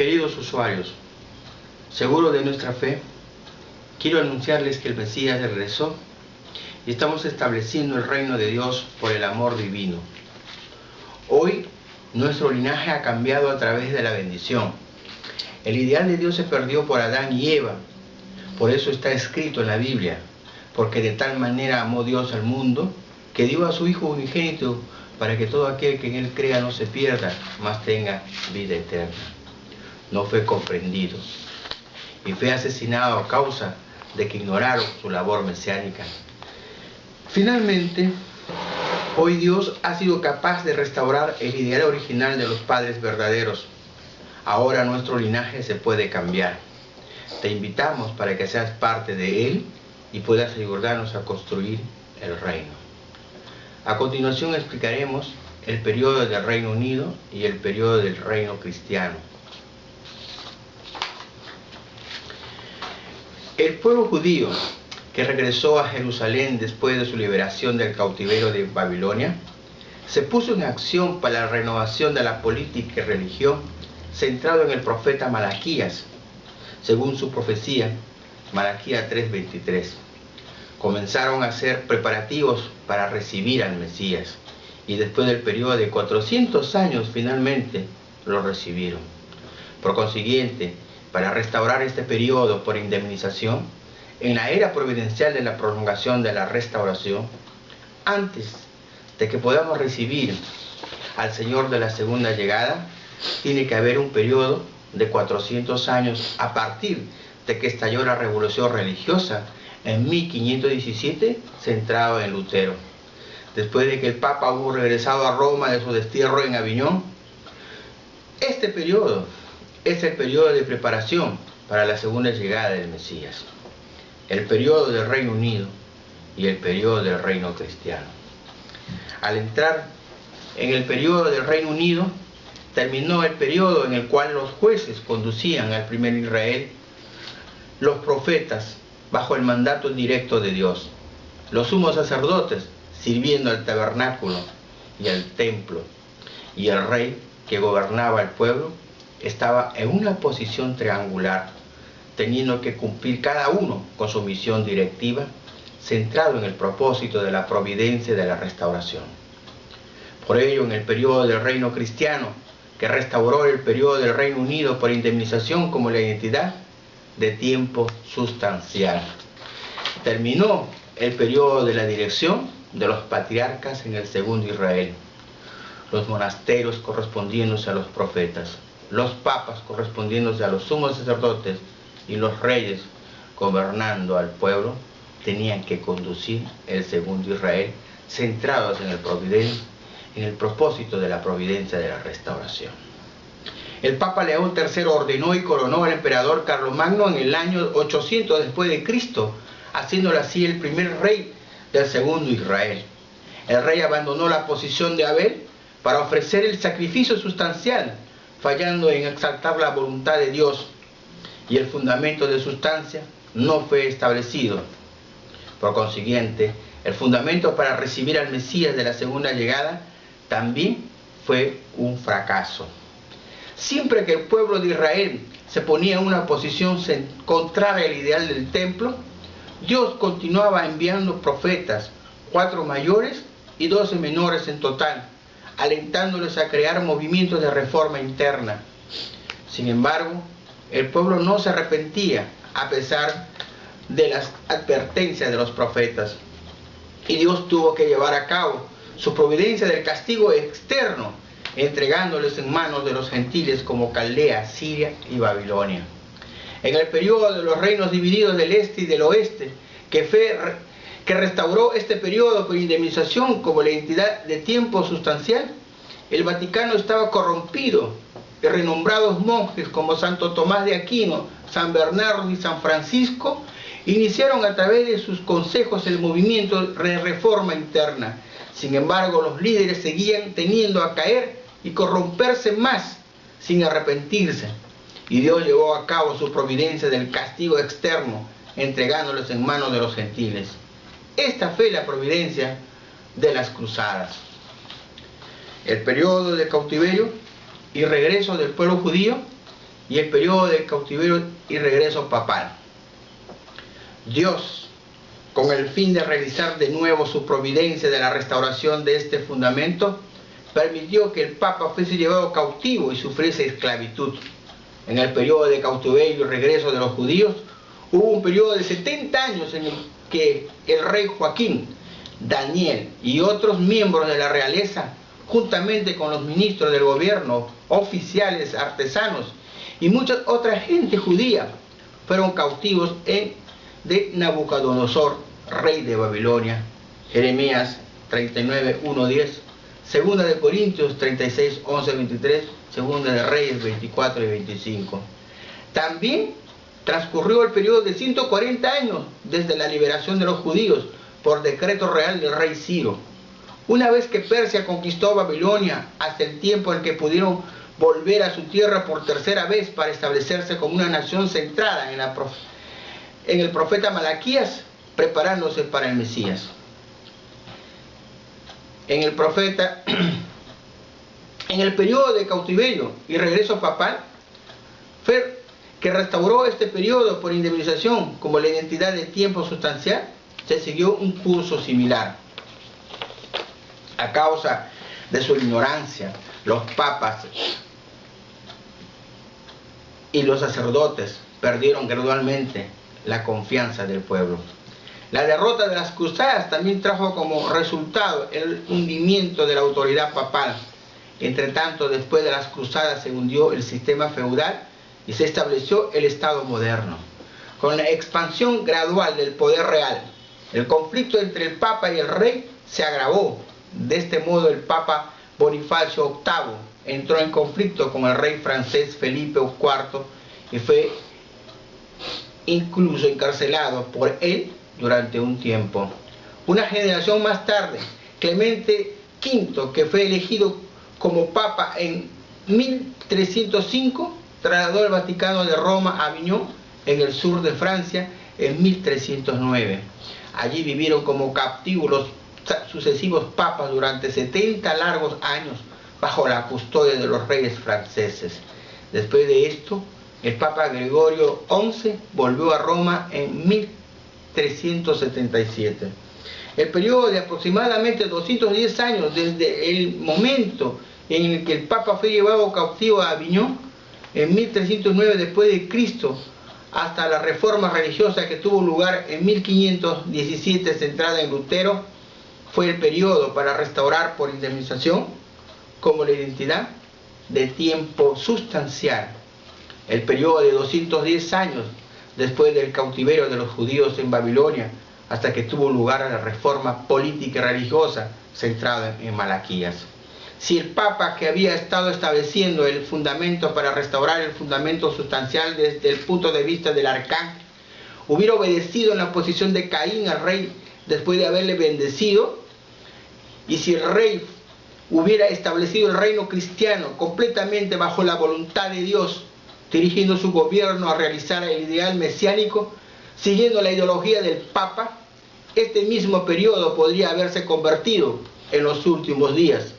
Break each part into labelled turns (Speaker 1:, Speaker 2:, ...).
Speaker 1: Queridos usuarios, seguros de nuestra fe, quiero anunciarles que el Mesías regresó y estamos estableciendo el reino de Dios por el amor divino. Hoy, nuestro linaje ha cambiado a través de la bendición. El ideal de Dios se perdió por Adán y Eva. Por eso está escrito en la Biblia, porque de tal manera amó Dios al mundo, que dio a su Hijo unigénito, para que todo aquel que en Él crea no se pierda, mas tenga vida eterna. No fue comprendido y fue asesinado a causa de que ignoraron su labor mesiánica. Finalmente, hoy Dios ha sido capaz de restaurar el ideal original de los padres verdaderos. Ahora nuestro linaje se puede cambiar. Te invitamos para que seas parte de Él y puedas ayudarnos a construir el reino. A continuación explicaremos el periodo del Reino Unido y el periodo del reino cristiano. El pueblo judío que regresó a Jerusalén después de su liberación del cautiverio de Babilonia, se puso en acción para la renovación de la política y religión centrado en el profeta Malaquías, según su profecía, Malaquías 3:23. Comenzaron a hacer preparativos para recibir al Mesías y después del periodo de 400 años finalmente lo recibieron. Por consiguiente, para restaurar este periodo por indemnización, en la era providencial de la prolongación de la restauración, antes de que podamos recibir al Señor de la segunda llegada, tiene que haber un periodo de 400 años a partir de que estalló la revolución religiosa en 1517, centrado en Lutero. Después de que el Papa hubo regresado a Roma de su destierro en Aviñón, este periodo es el periodo de preparación para la segunda llegada del Mesías, el periodo del Reino Unido y el periodo del reino cristiano. Al entrar en el periodo del Reino Unido, terminó el periodo en el cual los jueces conducían al primer Israel, los profetas bajo el mandato directo de Dios, los sumos sacerdotes sirviendo al tabernáculo y al templo, y el rey que gobernaba el pueblo estaba en una posición triangular, teniendo que cumplir cada uno con su misión directiva, centrado en el propósito de la providencia y de la restauración. Por ello, en el periodo del reino cristiano, que restauró el periodo del Reino Unido por indemnización como la identidad de tiempo sustancial, terminó el periodo de la dirección de los patriarcas en el segundo Israel, los monasterios correspondiéndose a los profetas, los papas correspondiéndose a los sumos sacerdotes y los reyes gobernando al pueblo tenían que conducir el segundo Israel centrados en el propósito de la providencia de la restauración. El Papa León III ordenó y coronó al emperador Carlomagno en el año 800 después de Cristo, haciéndolo así el primer rey del segundo Israel. El rey abandonó la posición de Abel para ofrecer el sacrificio sustancial, fallando en exaltar la voluntad de Dios, y el fundamento de sustancia no fue establecido. Por consiguiente, el fundamento para recibir al Mesías de la segunda llegada también fue un fracaso. Siempre que el pueblo de Israel se ponía en una posición contraria al ideal del templo, Dios continuaba enviando profetas, 4 mayores y 12 menores en total, alentándoles a crear movimientos de reforma interna. Sin embargo, el pueblo no se arrepentía a pesar de las advertencias de los profetas, y Dios tuvo que llevar a cabo su providencia del castigo externo, entregándoles en manos de los gentiles como Caldea, Siria y Babilonia. En el periodo de los reinos divididos del este y del oeste, que restauró este periodo con indemnización como la entidad de tiempo sustancial, el Vaticano estaba corrompido y renombrados monjes como Santo Tomás de Aquino, San Bernardo y San Francisco iniciaron a través de sus consejos el movimiento de reforma interna. Sin embargo, los líderes seguían teniendo a caer y corromperse más sin arrepentirse, y Dios llevó a cabo su providencia del castigo externo, entregándolos en manos de los gentiles. Esta fue la providencia de las cruzadas. El periodo de cautiverio y regreso del pueblo judío y el periodo de cautiverio y regreso papal. Dios, con el fin de realizar de nuevo su providencia de la restauración de este fundamento, permitió que el Papa fuese llevado cautivo y sufriese esclavitud. En el periodo de cautiverio y regreso de los judíos, hubo un periodo de 70 años en el que el rey Joaquín, Daniel y otros miembros de la realeza, juntamente con los ministros del gobierno, oficiales, artesanos y mucha otra gente judía, fueron cautivos de Nabucodonosor, rey de Babilonia. Jeremías 39, 1, 10, Segunda de Corintios 36, 11, 23, Segunda de Reyes 24 y 25. También transcurrió el periodo de 140 años desde la liberación de los judíos por decreto real del rey Ciro. Una vez que Persia conquistó Babilonia, hasta el tiempo en que pudieron volver a su tierra por tercera vez para establecerse como una nación centrada en el profeta Malaquías, preparándose para el Mesías. En el periodo de cautiverio y regreso papal, que restauró este periodo por indemnización como la identidad de tiempo sustancial, se siguió un curso similar. A causa de su ignorancia, los papas y los sacerdotes perdieron gradualmente la confianza del pueblo. La derrota de las cruzadas también trajo como resultado el hundimiento de la autoridad papal. Entre tanto, después de las cruzadas se hundió el sistema feudal y se estableció el Estado moderno. Con la expansión gradual del poder real, el conflicto entre el Papa y el Rey se agravó. De este modo, el Papa Bonifacio VIII entró en conflicto con el rey francés Felipe IV y fue incluso encarcelado por él durante un tiempo. Una generación más tarde, Clemente V, que fue elegido como Papa en 1305, trasladó el Vaticano de Roma a Aviñón, en el sur de Francia, en 1309. Allí vivieron como cautivos los sucesivos papas durante 70 largos años bajo la custodia de los reyes franceses. Después de esto, el Papa Gregorio XI volvió a Roma en 1377. El periodo de aproximadamente 210 años desde el momento en el que el Papa fue llevado cautivo a Aviñón en 1309 después de Cristo hasta la reforma religiosa que tuvo lugar en 1517 centrada en Lutero, fue el periodo para restaurar por indemnización como la identidad de tiempo sustancial. El periodo de 210 años después del cautiverio de los judíos en Babilonia, hasta que tuvo lugar la reforma política y religiosa centrada en Malaquías. Si el Papa, que había estado estableciendo el fundamento para restaurar el fundamento sustancial desde el punto de vista del arcángel, hubiera obedecido en la posición de Caín al rey después de haberle bendecido, y si el rey hubiera establecido el reino cristiano completamente bajo la voluntad de Dios, dirigiendo su gobierno a realizar el ideal mesiánico, siguiendo la ideología del Papa, este mismo periodo podría haberse convertido en los últimos días,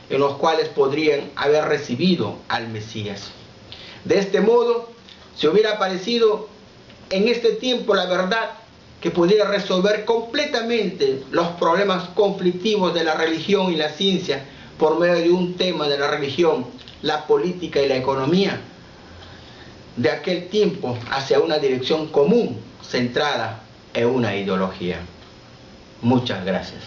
Speaker 1: en los cuales podrían haber recibido al Mesías. De este modo, se hubiera aparecido en este tiempo la verdad que pudiera resolver completamente los problemas conflictivos de la religión y la ciencia por medio de un tema de la religión, la política y la economía de aquel tiempo hacia una dirección común centrada en una ideología. Muchas gracias.